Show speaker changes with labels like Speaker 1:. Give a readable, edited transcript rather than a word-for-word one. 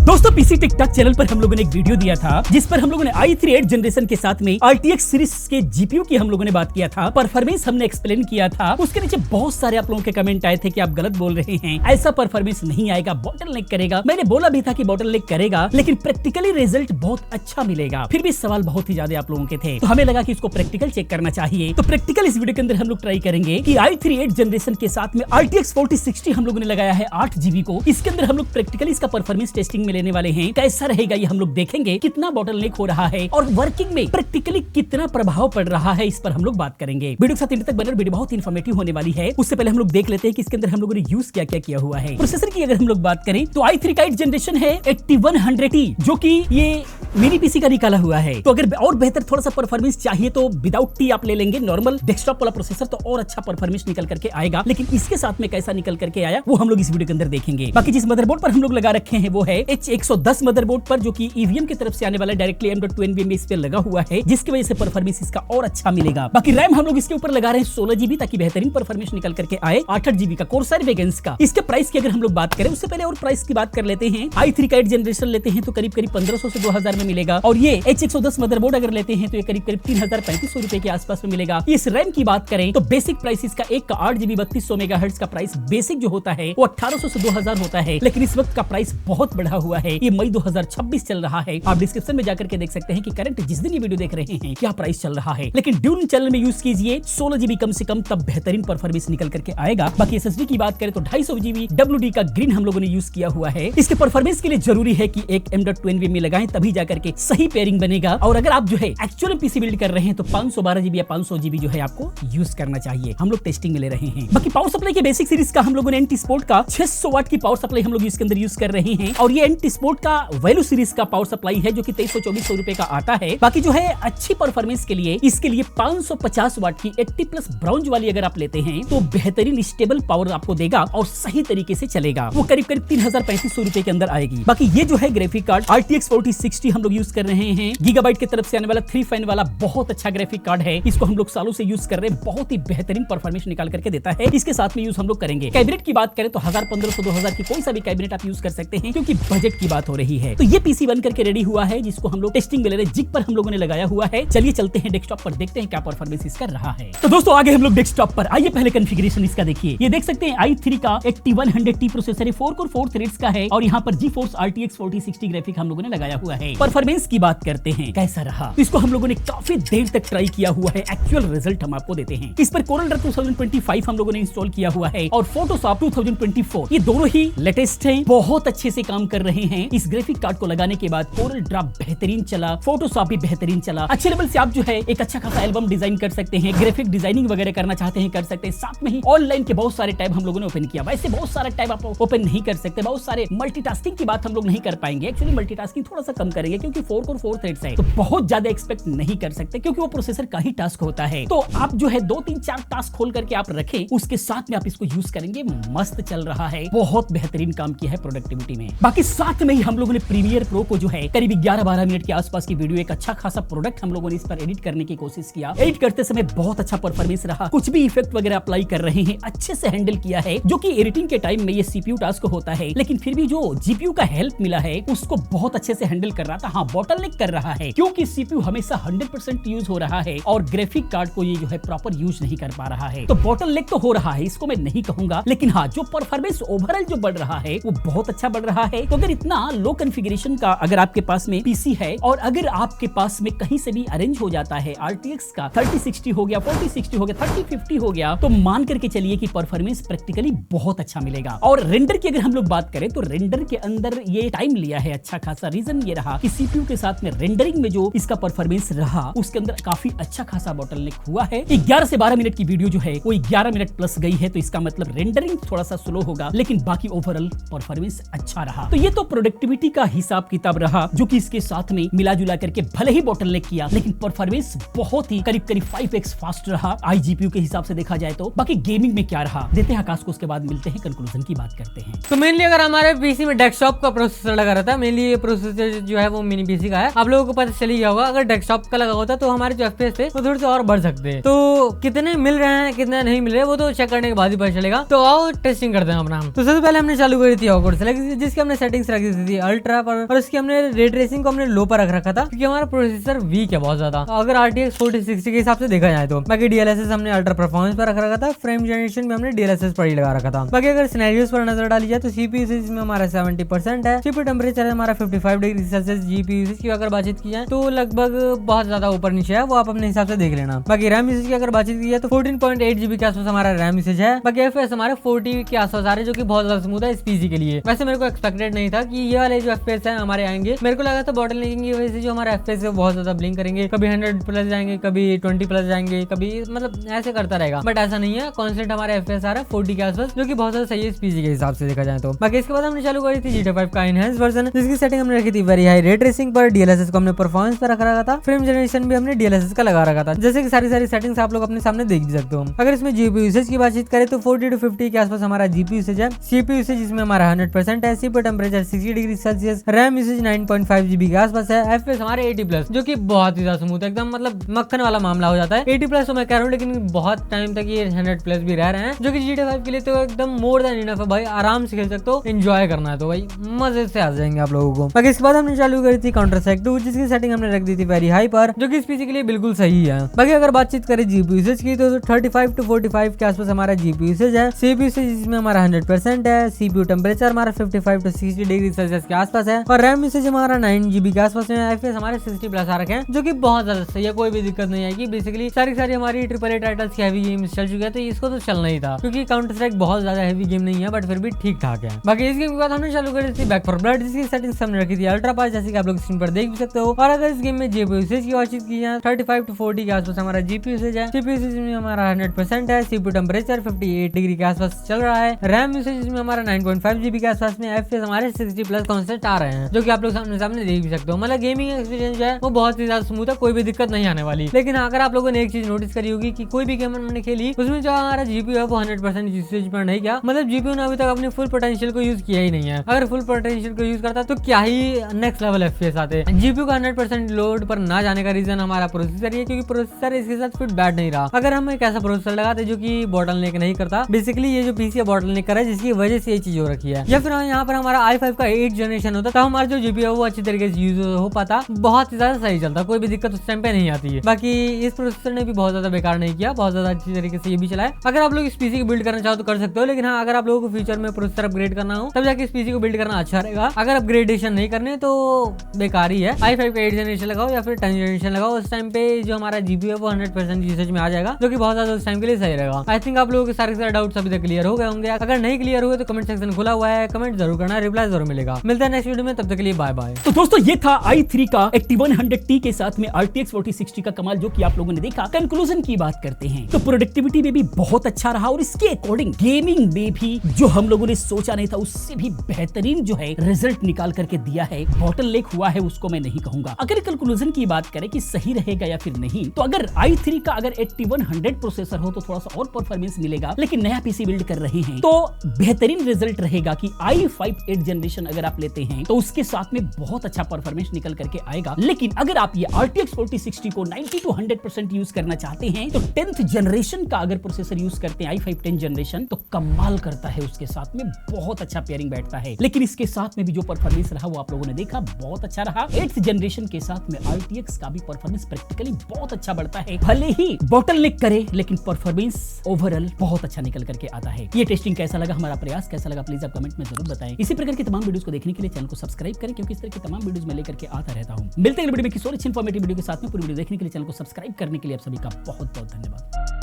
Speaker 1: दोस्तों PC TikTok channel पर हम लोगों ने एक वीडियो दिया था जिस पर हम लोगों ने i3 8 जनरेशन के साथ में RTX सीरीज के जीपीयू की हम लोगों ने बात किया था, परफॉर्मेंस हमने एक्सप्लेन किया था। उसके नीचे बहुत सारे आप लोगों के कमेंट आए थे कि आप गलत बोल रहे हैं, ऐसा परफॉर्मेंस नहीं आएगा, बॉटलनेक करेगा। मैंने बोला भी था कि बॉटलनेक करेगा, लेकिन प्रैक्टिकली रिजल्ट बहुत अच्छा मिलेगा। फिर भी सवाल बहुत ही ज्यादा आप लोगों के थे, तो हमें लगा कि इसको प्रैक्टिकल चेक करना चाहिए। तो प्रैक्टिकल इस वीडियो के अंदर हम लोग ट्राई करेंगे कि i3 8 जनरेशन के साथ में RTX 4060 हम लोगों ने लगाया है 8GB को। इसके अंदर हम लोग प्रैक्टिकली इसका परफॉर्मेंस टेस्टिंग में लेने वाले हैं। कैसा रहेगा ये हम लोग देखेंगे, कितना बॉटलनेक हो रहा है और वर्किंग में प्रैक्टिकली कितना प्रभाव पड़ रहा है, इस पर हम लोग बात करेंगे। वीडियो के साथ अंत तक बने, वीडियो बहुत इंफॉर्मेटिव होने वाली है। उससे पहले हम लोग देख लेते हैं कि इसके अंदर हम लोगों ने यूज क्या क्या किया हुआ है। प्रोसेसर की अगर हम लोग बात करें तो i3 का 8 जनरेशन है 8100T, जो कि ये मिनी पीसी का निकाला हुआ है। तो अगर और बेहतर थोड़ा सा परफॉर्मेंस चाहिए तो विदाउट टी आप ले लेंगे नॉर्मल डेस्कटॉप वाला प्रोसेसर, तो और अच्छा परफॉर्मेंस निकल करके आएगा। लेकिन इसके साथ में कैसा निकल करके आया वो हम लोग इस वीडियो के अंदर देखेंगे। बाकी जिस मदरबोर्ड पर हम लोग लगा रखे हैं वो है H110 मदरबोर्ड पर, जो कि EVM की तरफ से आने वाला डायरेक्टली M.2 NVMe इस पे लगा हुआ है, जिसकी वजह से परफॉर्मेंस इसका और अच्छा मिलेगा। बाकी रैम हम लोग इसके ऊपर लगा रहे हैं 16GB, ताकि बेहतरीन परफॉर्मेंस निकल करके आए। 8GB का कोर्सर वेगन्स का। इसके प्राइस की अगर हम लोग बात करें, उससे पहले और प्राइस की बात कर लेते हैं। i3 का 8 जनरेशन लेते हैं तो करीब 1500 से 2000 में मिलेगा, और ये H110 मदरबोर्ड अगर लेते हैं तो ये करीब 3035 रुपए के आसपास में मिलेगा। इस रैम की बात करें तो बेसिक प्राइस इसका एक का 8GB 3200 मेगाहर्ट्ज का प्राइस बेसिक जो होता है वो 1800 से 2000 होता है, लेकिन इस वक्त का प्राइस बहुत बढ़ा हुआ है। ये मई 2026 चल रहा है। आप डिस्क्रिप्शन में जाकर के देख सकते हैं कि करंट जिस दिन ये वीडियो देख रहे हैं क्या प्राइस चल रहा है। लेकिन ड्यूल चैनल में यूज कीजिए 16GB कम से कम, तब बेहतरीन परफॉर्मेंस निकल करके आएगा। बाकी SSD की बात करें तो 250GB WD का ग्रीन हम लोगों ने यूज किया हुआ है। इसके परफॉर्मेंस के लिए जरूरी है कि एक M.2 NVMe लगाएं, तभी जाकर के सही पेयरिंग बनेगा। और अगर आप जो है एक्चुअल पीसी बिल्ड कर रहे हैं तो 512GB या 500GB जो है आपको यूज करना चाहिए। हम लोग टेस्टिंग में ले रहे हैं। बाकी पावर सप्लाई के बेसिक सीरीज का हम लोगों ने NT Sport का 600 वाट की पावर सप्लाई हम लोग इसके अंदर यूज कर रहे हैं, और ये NT Sport का वैल्यू सीरीज का पावर सप्लाई है, जो कि 2300-2400 रुपए का आता है। बाकी जो है अच्छी परफॉर्मेंस के लिए इसके लिए 550 वाट की 80+ ब्राउन्ज वाली अगर आप लेते हैं तो बेहतरीन स्टेबल पावर आपको देगा और सही तरीके से चलेगा। वो करीब 3500 रुपए के अंदर आएगी। बाकी ये जो है ग्राफिक कार्ड RTX 4060 हम लोग यूज कर रहे हैं। गीगाबाइट की तरफ से आने वाला 3 फैन वाला बहुत अच्छा ग्राफिक कार्ड है। इसको हम लोग सालों से यूज कर रहे हैं, बहुत ही बेहतरीन परफॉर्मेंस निकाल करके देता है। इसके साथ में यूज हम लोग करेंगे। कैबिनेट की बात करें तो 1000, 1500, 2000 की कोई सा भी कैबिनेट आप यूज कर सकते हैं, क्योंकि बजट की बात हो रही है। तो ये पीसी बन करके रेडी हुआ है, जिसको हम लोग टेस्टिंग में ले रहे हैं। जिग पर हम लोगों ने लगाया हुआ है। चलिए चलते हैं डेस्कटॉप पर, देखते हैं क्या परफॉर्मेंस इसका रहा है। तो दोस्तों आगे हम लोग डेस्कटॉप पर आइए, पहले कॉन्फ़िगरेशन इसका देखिए। ये देख सकते हैं i3 का 8100T प्रोसेसर है, 4 कोर 4 थ्रेड्स का है, और यहाँ पर GeForce RTX 4060 ग्राफिक हम लोगों ने लगाया हुआ है। परफॉर्मेंस की बात करते हैं कैसा रहा, तो इसको हम लोगों ने काफी देर तक ट्राई किया हुआ है। एक्चुअल रिजल्ट हम आपको देते हैं। इस पर CorelDRAW 2025 हम लोगों ने इंस्टॉल किया हुआ है, और Photoshop 2024, ये दोनों ही लेटेस्ट हैं, बहुत अच्छे से काम कर रहे हैं। इस ग्राफिक कार्ड को लगाने के बाद CorelDRAW बेहतरीन चला, Photoshop भी बेहतरीन चला। अच्छे लेवल से आप जो है एक अच्छा खासा एल्बम डिजाइन कर सकते हैं, ग्राफिक डिजाइनिंग वगैरह करना चाहते हैं कर सकते हैं। साथ में ही ऑनलाइन के बहुत सारे टैब हम लोगों ने ओपन किया। वैसे बहुत सारा टैब आप ओपन नहीं कर सकते, बहुत सारे मल्टीटास्किंग की बात हम लोग नहीं कर पाएंगे। एक्चुअली मल्टीटास्किंग थोड़ा सा कम करेंगे, क्योंकि 4 कोर 4 थ्रेड्स है, तो बहुत ज्यादा एक्सपेक्ट नहीं कर सकते, क्योंकि वो प्रोसेसर का ही टास्क होता है। तो आप जो है 2-3-4 टास्क खोल करके आप रखें, उसके साथ में आप इसको यूज करेंगे। मस्त चल रहा है, बहुत बेहतरीन काम किया है प्रोडक्टिविटी में। बाकी साथ में ही हम लोगों ने प्रीमियर प्रो को जो है करीब 11-12 मिनट के आसपास की वीडियो, एक अच्छा खासा प्रोडक्ट हम लोगों ने इस पर एडिट करने की कोशिश किया। एडिट करते समय बहुत अच्छा परफॉर्मेंस रहा, कुछ भी इफेक्ट वगैरह अप्लाई कर रहे हैं अच्छे से हैंडल किया है, जो कि एडिटिंग के टाइम में ये CPU टास्क होता है, लेकिन फिर भी जो GPU का हेल्प मिला है उसको बहुत अच्छे से हैंडल कर रहा था। हाँ, बॉटलनेक कर रहा है, क्योंकि CPU हमेशा 100% यूज हो रहा है, और ग्राफिक कार्ड को ये जो है प्रॉपर यूज नहीं कर पा रहा है। तो बॉटलनेक तो हो रहा है, इसको मैं नहीं कहूंगा, लेकिन हाँ, जो परफॉर्मेंस ओवरऑल जो बढ़ रहा है वो बहुत अच्छा बढ़ रहा है। तो अगर इतना लो कॉन्फ़िगरेशन का अगर आपके पास में पीसी है, और अगर आपके पास में कहीं से भी अरेंज हो जाता है RTX का 3060 हो गया, 4060 हो गया, 3050 हो गया, तो मान करके चलिए कि परफॉर्मेंस प्रैक्टिकली बहुत अच्छा मिलेगा। और रेंडर की अगर हम लोग बात करें तो रेंडर के अंदर ये टाइम लिया है अच्छा खासा। रीजन ये रहा कि CPU के साथ में रेंडरिंग में जो इसका परफॉर्मेंस रहा, उसके अंदर काफी अच्छा खासा बॉटलनेक हुआ है। 11 से 12 मिनट की वीडियो जो है वो 11 मिनट प्लस गई है, तो इसका मतलब रेंडरिंग थोड़ा सा स्लो होगा, लेकिन बाकी ओवरऑल परफॉर्मेंस अच्छा रहा। तो ये तो प्रोडक्टिविटी का हिसाब किताब रहा, जो कि इसके साथ में मिला जुला करके भले ही बॉटलनेक किया, लेकिन परफॉर्मेंस बहुत ही करीब 5x फास्ट रहा iGPU के हिसाब से देखा जाए तो। बाकी गेमिंग में क्या रहा देते हैं आकाश को, उसके बाद मिलते हैं, कंक्लूजन की बात करते हैं।
Speaker 2: तो मेनली अगर हमारे पीसी में डेस्कटॉप का प्रोसेसर लगा रहता है, मेनली ये प्रोसेसर जो है वो मिनी पीसी का है, आप लोगों को पता चल ही गया होगा। अगर डेस्कटॉप का लगा होता तो हमारे जो FPS थे वो थोड़े से और बढ़ सकते। तो कितने मिल रहे हैं कितने नहीं मिल रहे वो तो चेक करने के बाद ही पता चलेगा। तो आओ टेस्टिंग करते हैं अपना। तो सबसे पहले हमने चालू करी थी ऑकवर्ड सेलेक्ट, जिसकी हमने सेटिंग्स रख दी थी अल्ट्रा पर, और उसकी हमने रे ट्रेसिंग को हमने लो पर रख रखा था क्योंकि हमारा प्रोसेसर वीक है बहुत ज्यादा अगर RTX 4060 के हिसाब से देखा जाए तो। बाकी DLSS हमने अल्ट्रा परफॉर्मेंस पर रख रखा था, फ्रेम जनरेशन में हमने DLSS पर ही लगा रखा था। बाकी अगर सिनेरियोस पर नजर डाली जाए तो CPU यूसेज में हमारा 70% है, CPU टेम्परेचर हमारा 55 डिग्री सेल्सियस। GPU यूसेज की अगर बातचीत की जाए तो लगभग बहुत ज्यादा ऊपर नीचे है, वो आप अपने हिसाब से देख लेना। बाकी रैम यूसेज की अगर बातचीत की जाए तो 14.8 GB के आसपास हमारा रैम यूसेज है। बाकी FPS हमारे 40 के आसपास आ रहे जो कि बहुत ज्यादा स्मूथ है इस PC के लिए। वैसे मेरे को एक्सपेक्टेड नहीं था कि ये वाले जो FPS है हमारे आएंगे, मेरे को लगा था बॉटल नेकिंग की वजह से जो हमारे FPS है बहुत ज्यादा ब्लिंक करेंगे, कभी 100 प्लस जाएंगे, कभी 20 प्लस जाएंगे, कभी मतलब ऐसे करता रहेगा। बट ऐसा नहीं है, कॉन्स्टेंट हमारे FPS आ रहा है 40 के आसपास, जो कि बहुत ज्यादा सही है इस PC के हिसाब से देखा जाए तो। बाकी इसके बाद हमने चालू करी थी GTA 5 का एनहांस वर्जन, जिसकी सेटिंग हमने रखी थी वेरी हाई रे ट्रेसिंग पर, DLSS को हमने परफॉर्मेंस पर रखा था, फ्रेम जनरेशन भी हमने DLSS का लगा रखा था। जैसे कि सारी सेटिंग्स आप लोग अपने सामने देख भी सकते हो। अगर इसमें GPU यूसेज की बातचीत करें तो 40 to 50 के आसपास हमारा GPU यूसेज है, CPU यूसेज इसमें हमारा 100% है, CPU temperature 60 degree Celsius, RAM usage 9.5 GB के आसपास है, FPS हमारे 80 प्लस, जो कि बहुत ही ज्यादा स्मूथ है, एकदम मतलब मक्खन वाला मामला हो जाता है। 80 प्लस तो मैं कह रहा हूँ, लेकिन बहुत टाइम तक ये 100 प्लस भी रह रहे हैं, जो कि GTA 5 के लिए तो एकदम मोर देन इनफ है भाई। आराम से खेल सकते हो, एंजॉय करना है तो भाई मजे से आ जाएंगे आप लोगों को। बाकी इसके बाद हमने चालू करी थी काउंटर स्ट्राइक 2, जिसकी सेटिंग हमने रख दी थी वेरी हाई पर, जो कि इस PC के लिए बिल्कुल सही है। बाकी अगर बातचीत करें GPU यूसेज की तो 35 to 45 के आसपास हमारा GPU यूसेज है, CPU यूसेज इसमें हमारा 100% है, CPU टेम्परेचर हमारा 55 to 60 डिग्री सेल्सियस के आसपास है, और रैम यूसेज हमारा 9 GB के आसपास है, FPS हमारे 60 प्लस आ रखे हैं, जो कि बहुत ज्यादा सही है, कोई भी दिक्कत नहीं आएगी। बेसिकली सारी हमारी AAA टाइटल्स की हैवी गेम्स चल चुके हैं, तो इसको तो चलना ही था क्योंकि काउंटर स्ट्राइक बहुत ज्यादा हैवी गेम नहीं है, बट फिर भी ठीक ठाक है। बाकी इस गेम के बाद हमने चालू करी थी बैक फॉर ब्लड, जिसकी सेटिंग्स हमने रखी थी अल्ट्रा पास, जैसे कि आप लोग स्क्रीन पर देख भी सकते हो। और अगर इस गेम में GPU यूसेज की बातचीत की जाए 35 to 40 के आसपास हमारा GPU यूसेज है, CPU यूसेज में हमारा 100% है, CPU टेम्परेचर 58 डिग्री के आसपास चल रहा है, रैम यूसेज में हमारा 9.5 GB के आसपास में, FPS हमारे 60 प्लस कॉन्स्टेंट आ रहे हैं, जो कि आप लोग सामने देख भी सकते हो। मतलब गेमिंग एक्सपीरियंस जो है वो बहुत ही ज्यादा स्मूथ है, कोई भी दिक्कत नहीं आने वाली। लेकिन अगर आप लोगों ने एक चीज नोटिस करी होगी कि कोई भी गेम हमने खेली उसमें जो हमारा GPU है वो 100% यूसेज पर नहीं किया, मतलब GPU ने अभी तक अपने फुल पोटेंशियल को यूज किया ही नहीं है। अगर फुल पोटेंशियल को यूज करता तो क्या ही नेक्स्ट लेवल FPS आते। GPU का 100% लोड पर ना जाने का रीजन हमारा प्रोसेसर है, क्योंकि प्रोसेसर इसके साथ फिट बैठ नहीं रहा। अगर हम एक ऐसा प्रोसेसर लगाते जो कि बॉटलनेक नहीं करता, बेसिकली ये जो PC है बॉटलनेक कर रहा है, जिसकी वजह से ये चीज हो रखी है, या फिर यहाँ पर हमारा i5 का 8th जनरेशन होता तो हमारा जो GPU है वो अच्छी तरीके से यूज हो पाता, बहुत ही ज्यादा सही चलता, कोई भी दिक्कत उस टाइम पे नहीं आती है। बाकी इस प्रोसेसर ने भी बहुत ज्यादा बेकार नहीं किया, बहुत ज्यादा अच्छी तरीके से ये भी चलाए। अगर आप लोग इस PC को बिल्ड करना चाहो तो कर सकते हो, लेकिन हाँ अगर आप लोगों को फ्यूचर में प्रोसेसर अपग्रेड करना हो तब जाके इस PC को बिल्ड करना अच्छा रहेगा। अगर अपग्रेडेशन नहीं करने तो बेकार ही है। i5 का 8th जनरेशन लगाओ या फिर 10th जनरेशन लगाओ, उस टाइम पे जो हमारा GPU है वो 100% यूसेज में आ जाएगा, जो कि बहुत ज्यादा उस टाइम के लिए सही रहेगा। आई थिंक आप लोगों के सारे डाउट्स अभी तक क्लियर हो गए होंगे। अगर नहीं क्लियर हुए तो कमेंट सेक्शन खुला हुआ है, कमेंट जरूर करना, रिप्लाई जरूर मिलेगा। मिलता है नेक्स्ट वीडियो में, तब तक के लिए बाय बाय।
Speaker 1: तो दोस्तों ये था i3 का 8100T के साथ में RTX 4060 का कमाल, जो कि आप लोगों ने देखा। कंक्लूजन की बात करते हैं तो प्रोडक्टिविटी में भी बहुत अच्छा रहा, और इसके अकॉर्डिंग गेमिंग में भी जो हम लोगों ने सोचा नहीं था उससे भी बेहतरीन जो है रिजल्ट निकाल करके दिया है। बॉटलनेक हुआ है उसको मैं नहीं कहूंगा। अगर कंक्लूजन की बात करें कि सही रहेगा या फिर नहीं, तो अगर i3 का अगर 8100 प्रोसेसर हो तो थोड़ा सा और परफॉर्मेंस मिलेगा, लेकिन नया PC बिल्ड कर रहे हैं तो बेहतरीन रिजल्ट रहेगा कि i5 8th जनरेशन अगर आप लेते हैं तो उसके साथ में बहुत अच्छा परफॉर्मेंस निकल करके आएगा। लेकिन अगर आप ये RTX 4060 को 90 to 100% यूज करना चाहते हैं तो 10th जनरेशन का अगर प्रोसेसर यूज करते हैं i5 10th जनरेशन तो कमाल करता है, उसके साथ में बहुत अच्छा पेयरिंग बैठता है। लेकिन इसके साथ में भी जो परफॉर्मेंस रहा वो आप लोगों ने देखा, बहुत अच्छा रहा। 8th जनरेशन के साथ में RTX का भी परफॉर्मेंस प्रैक्टिकली बहुत अच्छा बढ़ता है, भले ही बॉटलनेक करे लेकिन परफॉर्मेंस ओवरऑल बहुत अच्छा निकल करके आता है। ये टेस्टिंग कैसा लगा, हमारा प्रयास कैसा लगा, प्लीज आप कमेंट में जरूर बताएं। इसी प्रकार की तमाम वीडियोस को देखने के लिए चैनल को सब्सक्राइब करें, क्योंकि इस तरह की तमाम वीडियोस मैं लेकर के आता रहता हूं। मिलते हैं अगले वीडियो में किसी और अच्छी इंफॉर्मेटिव वीडियो के साथ में। पूरी वीडियो देखने के लिए चैनल को सब्सक्राइब करने के लिए आप सभी का बहुत बहुत धन्यवाद।